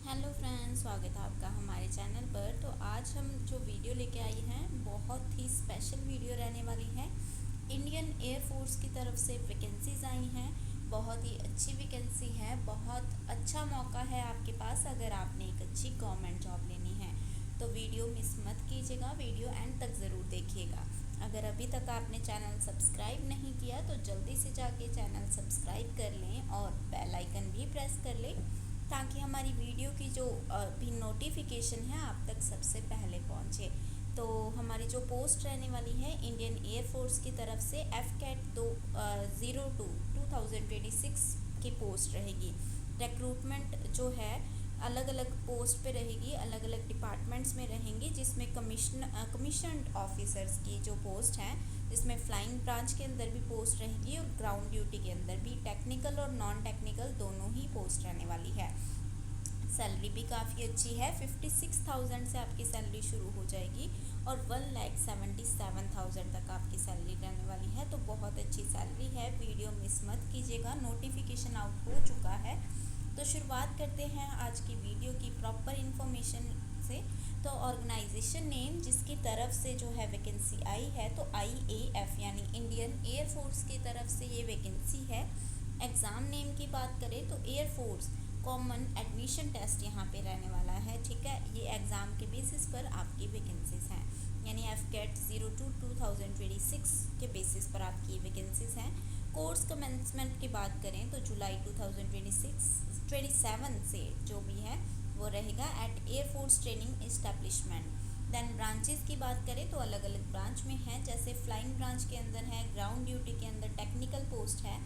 Hello friends, स्वागत है आपका हमारे चैनल पर। तो आज हम जो वीडियो लेके आई हैं बहुत ही स्पेशल वीडियो रहने वाली है। इंडियन एयरफोर्स की तरफ से वैकेंसीज आई हैं। बहुत ही अच्छी वैकेंसी है, बहुत अच्छा मौका है आपके पास अगर आपने एक अच्छी गवर्नमेंट जॉब लेनी है। तो वीडियो मिस मत कीजिएगा, वीडियो एंड तक ज़रूर देखिएगा। अगर अभी तक आपने चैनल सब्सक्राइब नहीं किया तो जल्दी से जाके चैनल सब्सक्राइब कर लें और बेल आइकन भी प्रेस कर लें ताकि हमारी वीडियो की जो भी नोटिफिकेशन है आप तक सबसे पहले पहुंचे। तो हमारी जो पोस्ट रहने वाली है इंडियन एयरफोर्स की तरफ से एफ कैट 2026 की पोस्ट रहेगी। रिक्रूटमेंट जो है अलग अलग पोस्ट पे रहेगी, अलग अलग डिपार्टमेंट्स में रहेंगी, जिसमें कमीशन्ड ऑफिसर्स की जो पोस्ट है, जिसमें फ्लाइंग ब्रांच के अंदर भी पोस्ट रहेगी और ग्राउंड ड्यूटी के अंदर भी टेक्निकल और नॉन टेक्निकल दोनों ही पोस्ट रहने वाली है। सैलरी भी काफ़ी अच्छी है, 56,000 से आपकी सैलरी शुरू हो जाएगी और 1,77,000 तक आपकी सैलरी रहने वाली है। तो बहुत अच्छी सैलरी है, वीडियो मिस मत कीजिएगा। नोटिफिकेशन आउट हो चुका है। तो शुरुआत करते हैं आज की वीडियो की प्रॉपर इन्फॉर्मेशन से। तो ऑर्गेनाइजेशन नेम जिसकी तरफ से जो है वैकेंसी आई है, तो IAF यानी इंडियन एयरफोर्स की तरफ से ये वैकेंसी है। एग्ज़ाम नेम की बात करें तो एयरफोर्स कॉमन एडमिशन टेस्ट यहाँ पे रहने वाला है। ठीक है, ये एग्ज़ाम के बेसिस पर आपकी वैकेंसीज हैं, यानी FCAT 02/2026 के बेसिस पर आपकी वैकेंसीज हैं। कोर्स कमेंसमेंट की बात करें तो जुलाई 2027 से जो भी है वो रहेगा at air force training establishment. Then branches की बात करें तो अलग अलग ब्रांच में हैं, जैसे फ्लाइंग ब्रांच के अंदर है, ग्राउंड ड्यूटी के अंदर टेक्निकल पोस्ट है,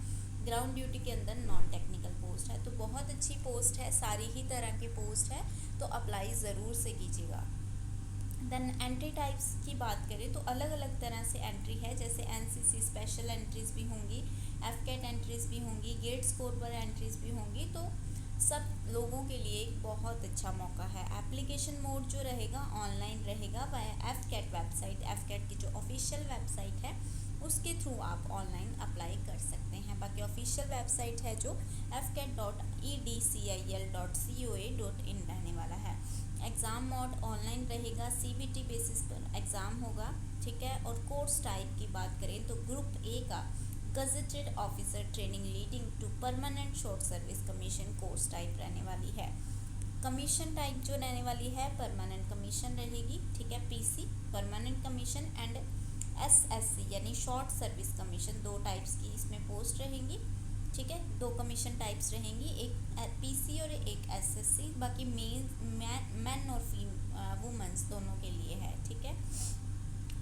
ग्राउंड ड्यूटी के अंदर नॉन टेक्निकल पोस्ट है। तो बहुत अच्छी पोस्ट है, सारी ही तरह की पोस्ट है, तो अप्लाई ज़रूर से कीजिएगा। देन एंट्री टाइप्स की बात करें तो अलग अलग तरह से एंट्री है, जैसे NCC स्पेशल एंट्रीज़ भी होंगी, FCAT एंट्रीज़ भी होंगी, गेट स्कोर पर एंट्रीज़ भी होंगी। तो सब लोगों के लिए एक बहुत अच्छा मौका है। एप्लीकेशन मोड जो रहेगा ऑनलाइन रहेगा वाया FCAT वेबसाइट, FCAT की जो ऑफिशियल वेबसाइट है उसके थ्रू आप ऑनलाइन अप्लाई कर सकते हैं। बाकी ऑफिशियल वेबसाइट है जो fcat.edcil.coa.in रहने वाला है। एग्ज़ाम मोड ऑनलाइन रहेगा, CBT बेसिस पर एग्ज़ाम होगा। ठीक है, और कोर्स टाइप की बात करें तो ग्रुप A का gazetted officer training leading to permanent short service commission course type रहने वाली है। कमीशन टाइप जो रहने वाली है परमानेंट कमीशन रहेगी। ठीक है, PC permanent commission and SSC यानी शॉर्ट सर्विस कमीशन, दो टाइप्स की इसमें पोस्ट रहेंगी। ठीक है, दो कमीशन टाइप्स रहेंगी, एक PC और एक SSC। बाकी मैन और वुमेंस दोनों के लिए है। ठीक है,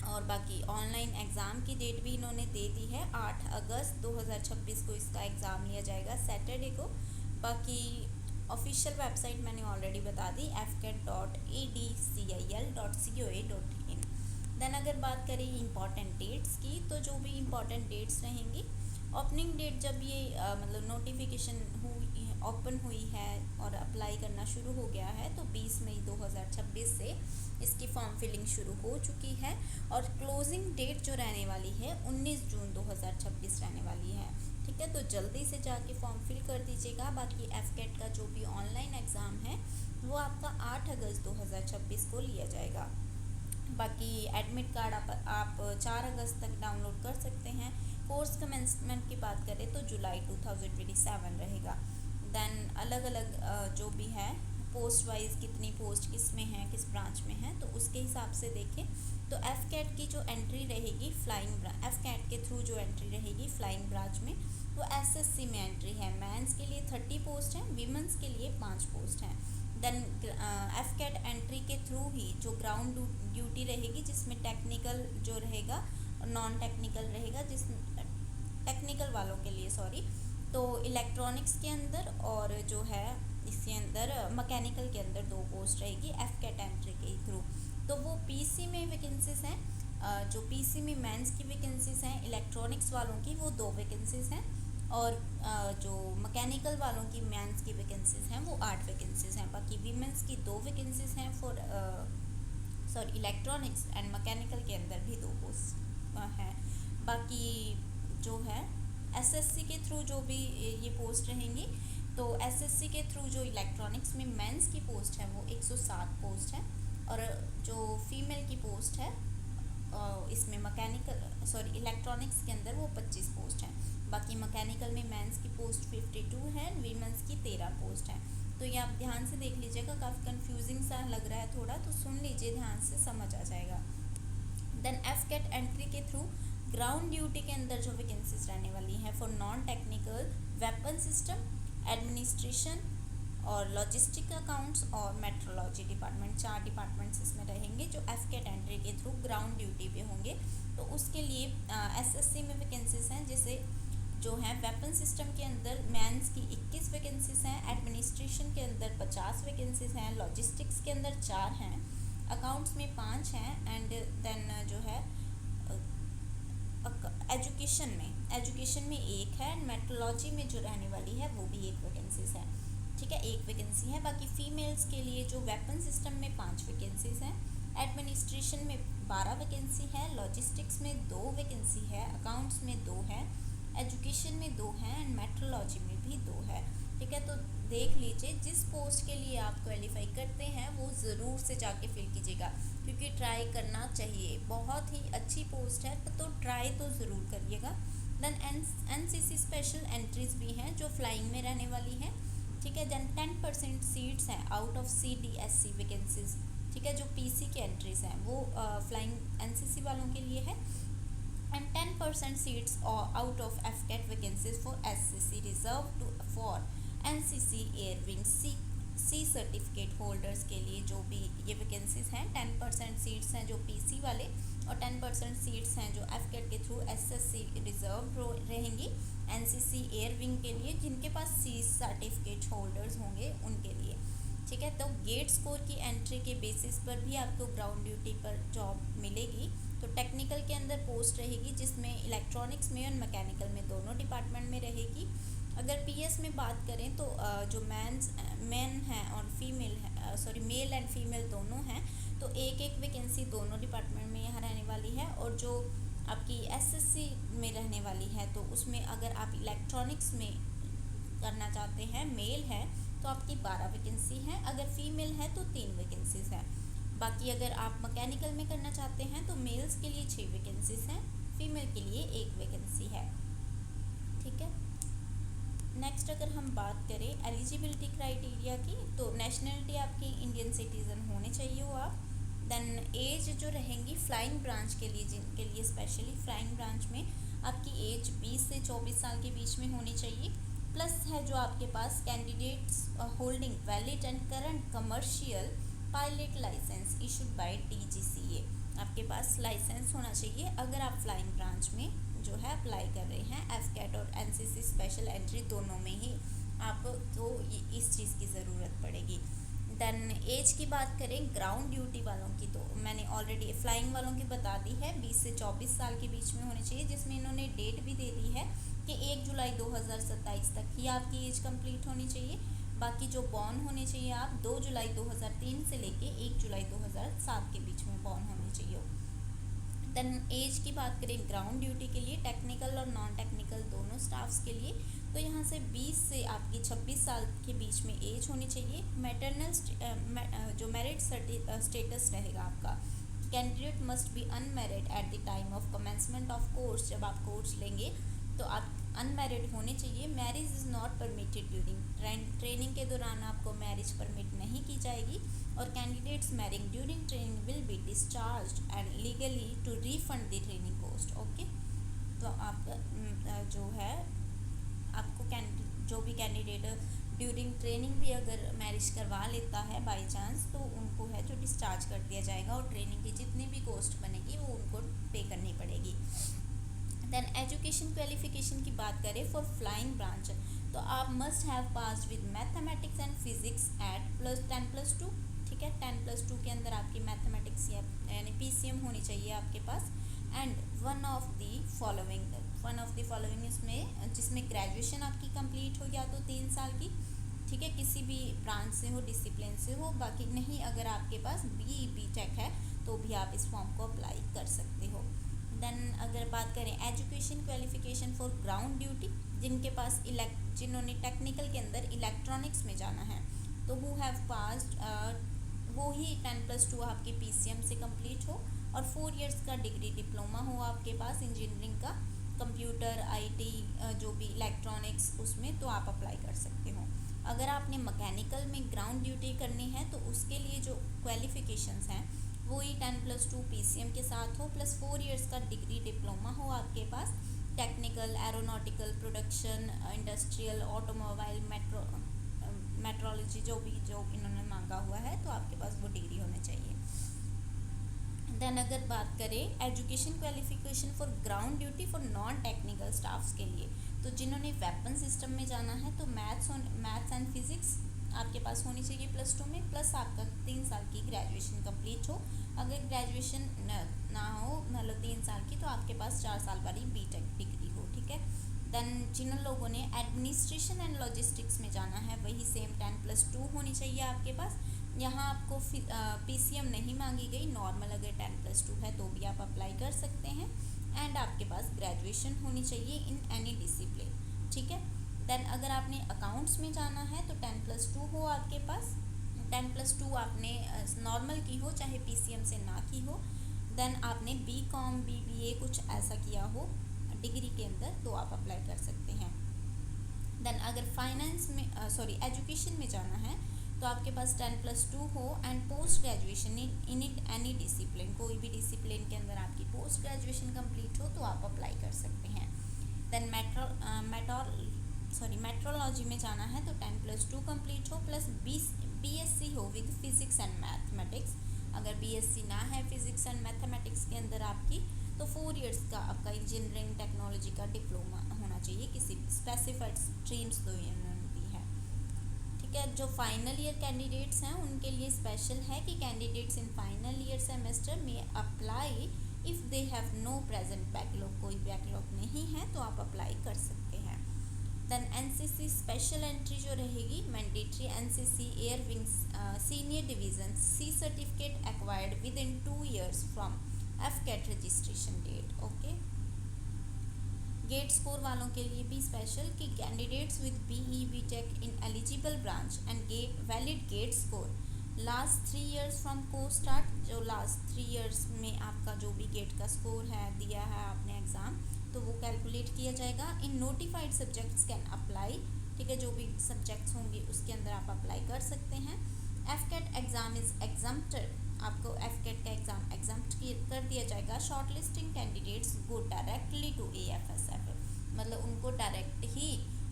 और बाकी ऑनलाइन एग्ज़ाम की डेट भी इन्होंने दे दी है, 8 अगस्त 2026 को इसका एग्ज़ाम लिया जाएगा, सैटरडे को। बाकी ऑफिशियल वेबसाइट मैंने ऑलरेडी बता दी, fcat.edcil.coa.in। देन अगर बात करें इंपॉर्टेंट डेट्स की, तो जो भी इंपॉर्टेंट डेट्स रहेंगी, ओपनिंग डेट जब ये मतलब नोटिफिकेशन ओपन हुई है और अप्लाई करना शुरू हो गया है, तो 20 मई 2026 से इसकी फॉर्म फिलिंग शुरू हो चुकी है। और क्लोजिंग डेट जो रहने वाली है 19 जून 2026 रहने वाली है। ठीक है, तो जल्दी से जाके फॉर्म फिल कर दीजिएगा। बाकी FCAT का जो भी ऑनलाइन एग्ज़ाम है वो आपका 8 अगस्त 2026 को लिया जाएगा। बाकी एडमिट कार्ड आप 4 अगस्त तक डाउनलोड कर सकते हैं। कोर्स कमेंसमेंट की बात करें तो जुलाई 2027 रहेगा। देन अलग अलग जो भी है पोस्ट वाइज कितनी पोस्ट किस में है, किस ब्रांच में है, तो उसके हिसाब से देखें तो FCAT की जो एंट्री रहेगी FCAT के थ्रू जो एंट्री रहेगी फ्लाइंग ब्रांच में, वो SSC में एंट्री है। मेंस के लिए 30 पोस्ट हैं, वीमेंस के लिए 5 पोस्ट हैं। देन FCAT एंट्री के थ्रू ही जो ग्राउंड ड्यूटी रहेगी, जिसमें टेक्निकल जो रहेगा और नॉन टेक्निकल रहेगा, जिस टेक्निकल वालों के लिए तो इलेक्ट्रॉनिक्स के अंदर और जो है इसके अंदर मैकेनिकल के अंदर 2 पोस्ट रहेगी FCAT एंट्री के थ्रू। तो वो PC में वैकेंसीज हैं, जो PC में मेंस की वैकेंसीज हैं, इलेक्ट्रॉनिक्स वालों की वो 2 वैकेंसीज हैं, और जो मैकेनिकल वालों की मेंस की वैकेंसीज हैं वो 8 वैकेंसीज हैं। बाकी वीमेंस की 2 वैकेंसीज हैं फॉर इलेक्ट्रॉनिक्स एंड मैकेनिकल के अंदर भी 2 पोस्ट हैं। बाकी जो है SSC के थ्रू जो भी ये पोस्ट रहेंगी, तो एसएससी के थ्रू जो इलेक्ट्रॉनिक्स में मेंस की पोस्ट है वो 107 पोस्ट है, और जो फीमेल की पोस्ट है इसमें इलेक्ट्रॉनिक्स के अंदर वो 25 पोस्ट हैं। बाकी मैकेनिकल में मेंस की पोस्ट 52 है, वीमेंस की 13 पोस्ट हैं। तो ये आप ध्यान से देख लीजिएगा, काफ़ी कंफ्यूजिंग सा लग रहा है थोड़ा, तो सुन लीजिए ध्यान से, समझ आ जाएगा। देन एफकेट एंट्री के थ्रू ग्राउंड ड्यूटी के अंदर जो वैकेंसीज रहने वाली हैं for non technical weapon system, administration और लॉजिस्टिक अकाउंट्स और मेट्रोलॉजी डिपार्टमेंट, 4 डिपार्टमेंट्स इसमें रहेंगे जो एफकेट एंट्री के थ्रू ग्राउंड ड्यूटी पे होंगे। तो उसके लिए एसएससी में वैकेंसीज हैं, जैसे जो हैं वेपन सिस्टम के अंदर मेंस की 21 वैकेंसीज हैं, एडमिनिस्ट्रेशन के अंदर 50 वैकेंसीज हैं, लॉजिस्टिक्स के अंदर 4 हैं, अकाउंट्स में 5 हैं, एंड देन जो है एजुकेशन में 1 है, एंड मेट्रोलॉजी में जो रहने वाली है वो भी 1 वैकेंसीज है। ठीक है, 1 वैकेंसी है। बाकी फीमेल्स के लिए जो वेपन सिस्टम में 5 वैकेंसीज हैं, एडमिनिस्ट्रेशन में 12 वैकेंसी है, लॉजिस्टिक्स में 2 वैकेंसी है, अकाउंट्स में 2 है, एजुकेशन में 2 है, एंड मेट्रोलॉजी में भी 2 है। ठीक है, तो देख लीजिए जिस पोस्ट के लिए आप क्वालिफाई करते हैं वो ज़रूर से जाके फिल कीजिएगा, क्योंकि ट्राई करना चाहिए, बहुत ही अच्छी पोस्ट है, तो ट्राई तो ज़रूर करिएगा। देन एनसीसी स्पेशल एंट्रीज भी हैं जो फ्लाइंग में रहने वाली हैं। ठीक है, देन 10% सीट्स हैं आउट ऑफ CDSC वैकेंसीज। ठीक है, जो PC की एंट्रीज हैं वो फ्लाइंग NCC वालों के लिए है, एंड 10% सीट्स आउट ऑफ एफकेट vacancies for SCC reserve for NCC air wing C certificate holders के लिए जो भी ये वैकेंसीज हैं। 10% सीट्स हैं जो PC वाले, और 10% सीट्स हैं जो एफकेट के थ्रू SSC रिजर्व रहेंगी NCC एयर विंग के लिए, जिनके पास C सर्टिफिकेट होल्डर्स होंगे उनके लिए। ठीक है, तो गेट स्कोर की एंट्री के बेसिस पर भी आपको ग्राउंड ड्यूटी पर जॉब मिलेगी। तो टेक्निकल के अंदर पोस्ट रहेगी जिसमें इलेक्ट्रॉनिक्स में और मैकेनिकल में दोनों डिपार्टमेंट में रहेगी। अगर PS में बात करें तो जो मैन हैं और फीमेल है, मेल एंड फीमेल दोनों हैं, तो 1-1 वैकेंसी दोनों डिपार्टमेंट में यहाँ रहने वाली है। और जो आपकी SSC में रहने वाली है तो उसमें अगर आप इलेक्ट्रॉनिक्स में करना चाहते हैं, मेल है तो आपकी 12 वैकेंसी है, अगर फीमेल है तो 3 वैकेंसीज हैं। बाकी अगर आप मैकेनिकल में करना चाहते हैं तो मेल्स के लिए 6 वैकेंसीज हैं, फीमेल के लिए 1 वैकेंसी है। ठीक है, नेक्स्ट अगर हम बात करें एलिजिबिलिटी क्राइटेरिया की, तो नेशनलिटी आपकी इंडियन सिटीज़न होने चाहिए हो आप। देन एज जो रहेंगी फ्लाइंग ब्रांच के लिए, जिनके लिए स्पेशली फ्लाइंग ब्रांच में आपकी एज 20 से 24 साल के बीच में होनी चाहिए। प्लस है जो आपके पास candidates holding valid and current commercial pilot licence issued by DGCA, आपके पास लाइसेंस होना चाहिए अगर आप फ्लाइंग ब्रांच में जो है अप्लाई कर रहे हैं। एफकेट और NCC स्पेशल एंट्री दोनों में ही आपको इस चीज़ की ज़रूरत पड़ेगी। देन एज की बात करें ग्राउंड ड्यूटी वालों की, तो मैंने ऑलरेडी फ्लाइंग वालों की बता दी है, 20 से 24 साल के बीच में होनी चाहिए, जिसमें इन्होंने डेट भी दे दी है कि 1 जुलाई 2027 तक ही आपकी एज कंप्लीट होनी चाहिए। बाकी जो बॉर्न होने चाहिए आप 2 जुलाई 2003 से लेके 1 जुलाई 2007 के बीच में बॉर्न होने चाहिए। देन एज की बात करें ग्राउंड ड्यूटी के लिए, टेक्निकल और नॉन टेक्निकल दोनों स्टाफ्स के लिए, तो यहाँ से 20 से आपकी 26 साल के बीच में एज होनी चाहिए। मैटरनल जो मैरिड स्टेटस रहेगा आपका, candidate must be unmarried at the time of commencement of course, जब आप कोर्स लेंगे तो आप अनमैरिड होने चाहिए। Marriage is not permitted during training के दौरान आपको मैरिज परमिट नहीं की जाएगी, और candidates marrying during training will be discharged and legally to refund the training cost. Okay, तो आप जो है आपको जो भी कैंडिडेट ड्यूरिंग ट्रेनिंग भी अगर मैरिज करवा लेता है बाय चांस, तो उनको है जो डिस्चार्ज कर दिया जाएगा, और ट्रेनिंग की जितनी भी कॉस्ट बनेगी वो उनको पे करनी पड़ेगी। देन एजुकेशन क्वालिफिकेशन की बात करें फॉर फ्लाइंग ब्रांच, तो आप must have passed with mathematics and physics at +10+2। ठीक है, 10+2 के अंदर आपकी मैथमेटिक्स यानी PCM होनी चाहिए आपके पास, and one of the following इसमें जिसमें ग्रेजुएशन आपकी कंप्लीट हो या तो 3 साल की, ठीक है, किसी भी ब्रांच से हो, डिसिप्लिन से हो। बाकी नहीं, अगर आपके पास BE BTech है तो भी आप इस फॉर्म को अप्लाई कर सकते हो। देन अगर बात करें education qualification for ground duty, जिनके पास जिन्होंने टेक्निकल के अंदर इलेक्ट्रॉनिक्स में जाना है, तो हु हैव पास्ड, वो ही 10+2 आपके PCM से कंप्लीट हो और 4 इयर्स का डिग्री डिप्लोमा हो आपके पास इंजीनियरिंग का, कंप्यूटर IT जो भी इलेक्ट्रॉनिक्स उसमें, तो आप अप्लाई कर सकते हो। अगर आपने मैकेनिकल में ग्राउंड ड्यूटी करनी है तो उसके लिए जो क्वालिफिकेशंस हैं वो ही 10+2 PCM के साथ हो, प्लस 4 इयर्स का डिग्री डिप्लोमा हो आपके पास, technical, aeronautical, production, industrial, automobile, metrology, जो इन्होंने मांगा हुआ है, तो आपके पास वो डिग्री होनी चाहिए। देन अगर बात करें education qualification for ground duty for non technical staffs के लिए, तो जिन्होंने वेपन सिस्टम में जाना है तो मैथ्स एंड फिजिक्स आपके पास होनी चाहिए +2 में, प्लस आपका 3 साल की ग्रेजुएशन कंप्लीट हो। अगर ग्रेजुएशन ना हो, मतलब 3 साल की, तो आपके पास 4 साल वाली BTech डिग्री हो, ठीक है। देन जिन लोगों ने एडमिनिस्ट्रेशन एंड लॉजिस्टिक्स में जाना है, वही सेम 10+2 होनी चाहिए आपके पास। यहाँ आपको PCM नहीं मांगी गई, नॉर्मल अगर 10+2 है तो भी आप अप्लाई कर सकते हैं। एंड आपके पास ग्रेजुएशन होनी चाहिए इन एनी डिसिप्लिन, ठीक है। देन अगर आपने अकाउंट्स में जाना है तो 10+2 हो आपके पास, 10+2 आपने नॉर्मल की हो चाहे PCM से ना की हो। देन आपने BCom BBA कुछ ऐसा किया हो डिग्री के अंदर, तो आप अप्लाई कर सकते हैं। देन अगर फाइनेंस में एजुकेशन में जाना है तो आपके पास 10+2 हो and post graduation in any discipline, कोई भी डिसिप्लिन के अंदर आपकी पोस्ट ग्रेजुएशन कंप्लीट हो तो आप अप्लाई कर सकते हैं। देन मेट्रोलॉजी में जाना है तो 10+2 कंप्लीट हो, प्लस BSc हो विद फिजिक्स एंड मैथमेटिक्स। अगर BSc ना है फिजिक्स एंड मैथमेटिक्स के अंदर आपकी, तो 4 इयर्स का आपका इंजीनियरिंग टेक्नोलॉजी का डिप्लोमा होना चाहिए, किसी स्पेसिफाइड स्ट्रीम्स तो इन्होंने दी है, ठीक है। जो फाइनल ईयर कैंडिडेट्स हैं उनके लिए स्पेशल है कि candidates in final year semester में apply if they have no present backlog, कोई बैकलॉग नहीं है तो आप अप्लाई कर सकते हैं। देन NCC स्पेशल एंट्री जो रहेगी, mandatory NCC air wings senior division C certificate acquired with in 2 years from FCAT registration date, okay. Gate score वालों के लिए भी स्पेशल कि candidates with BE BTech in eligible branch and valid gate score last 3 years from course start, जो last 3 years में आपका जो भी गेट का स्कोर है दिया है आपने एग्ज़ाम, तो वो कैलकुलेट किया जाएगा। In notified subjects can apply, ठीक है, जो भी सब्जेक्ट्स होंगे उसके अंदर आप अप्लाई कर सकते हैं। FCAT एग्ज़ाम इज़ एग्जम्प्टेड, आपको FCAT का एग्ज़ाम एग्जम्प्ट कर दिया जाएगा। Shortlisting candidates go directly to AFSF, मतलब उनको डायरेक्ट ही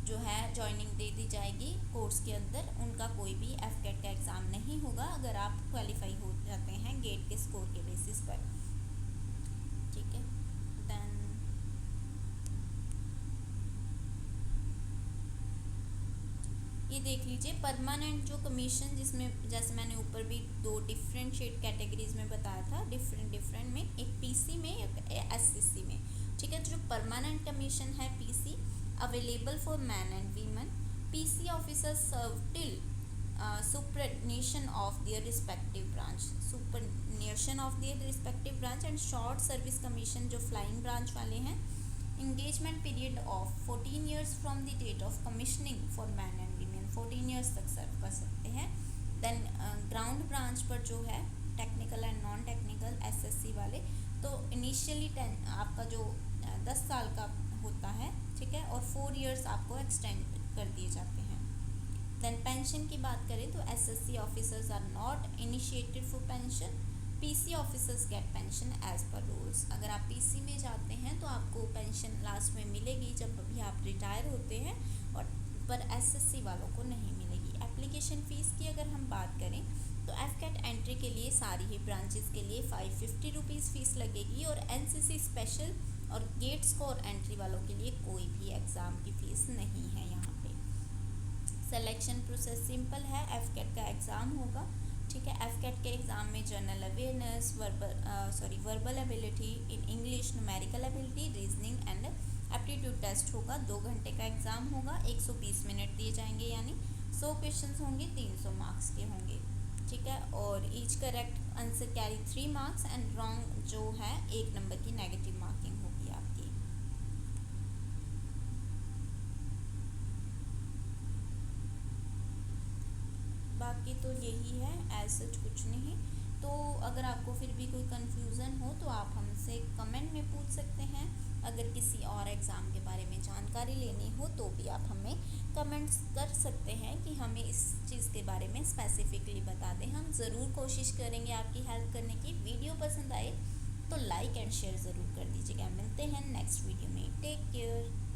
जो है जॉइनिंग दे दी जाएगी कोर्स के अंदर, उनका कोई भी FCAT का एग्ज़ाम नहीं होगा अगर आप क्वालिफाई हो जाते हैं गेट के स्कोर के बेसिस पर, ठीक है। देन ये देख लीजिए परमानेंट जो कमीशन, जिसमें जैसे मैंने ऊपर भी 2 डिफरेंशिएट कैटेगरीज में बताया था, डिफरेंट में, एक PC में एक SCC में, ठीक है। जो परमानेंट कमीशन है PC available for man and women, PC officers serve till superannuation of their respective branch and short service commission जो फ्लाइंग ब्रांच वाले हैं, engagement period of 14 years from the date of commissioning for man and women, 14 years तक serve कर सकते हैं। Then ground branch पर जो है technical and non technical SSC वाले, तो इनिशियली आपका जो 10 साल का होता है, ठीक है, और 4 इयर्स आपको एक्सटेंड कर दिए जाते हैं। देन पेंशन की बात करें तो SSC officers are not initiated for pension, PC officers get pension as per rules. अगर आप PC में जाते हैं तो आपको पेंशन लास्ट में मिलेगी जब अभी आप रिटायर होते हैं, और पर SSC वालों को नहीं मिलेगी। एप्लीकेशन फ़ीस की अगर हम बात करें तो FCAT एंट्री के लिए सारी ही ब्रांचेस के लिए 550 रुपीज़ फ़ीस लगेगी, और NCC स्पेशल और गेट स्कोर एंट्री वालों के लिए कोई भी एग्ज़ाम की फ़ीस नहीं है यहाँ पे। सिलेक्शन प्रोसेस सिंपल है, FCAT का एग्ज़ाम होगा, ठीक है। FCAT के एग्ज़ाम में general awareness, verbal ability in English, numerical ability, reasoning and aptitude test होगा। 2 घंटे का एग्ज़ाम होगा, 120 मिनट दिए जाएंगे, यानी 100 क्वेश्चंस होंगे, 300 मार्क्स के होंगे, ठीक है। और each correct answer carry 3 marks and wrong जो है 1 नंबर की नेगेटिव मार्किंग तो यही है, एज सच कुछ नहीं। तो अगर आपको फिर भी कोई कन्फ्यूज़न हो तो आप हमसे कमेंट में पूछ सकते हैं। अगर किसी और एग्ज़ाम के बारे में जानकारी लेनी हो तो भी आप हमें कमेंट्स कर सकते हैं कि हमें इस चीज़ के बारे में स्पेसिफिकली बता दें। हम ज़रूर कोशिश करेंगे आपकी हेल्प करने की। वीडियो पसंद आए तो लाइक एंड शेयर ज़रूर कर दीजिएगा। मिलते हैं नेक्स्ट वीडियो में। Take care.